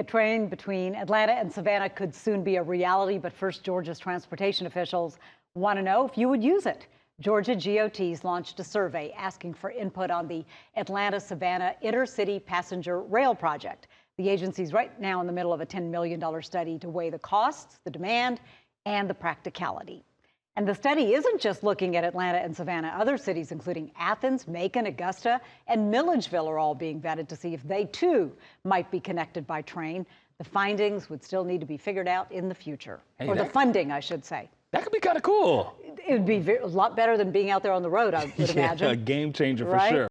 A train between Atlanta and Savannah could soon be a reality, but first, Georgia's transportation officials want to know if you would use it. Georgia GOT's launched a survey asking for input on the Atlanta-Savannah intercity passenger rail project. The agency's right now in the middle of a $10 million study to weigh the costs, the demand, and the practicality. And the study isn't just looking at Atlanta and Savannah. Other cities, including Athens, Macon, Augusta, and Milledgeville, are all being vetted to see if they, too, might be connected by train. The findings would still need to be figured out in the future. Or the funding, I should say. That could be kind of cool. It would be a lot better than being out there on the road, I would imagine. A game changer for right? sure.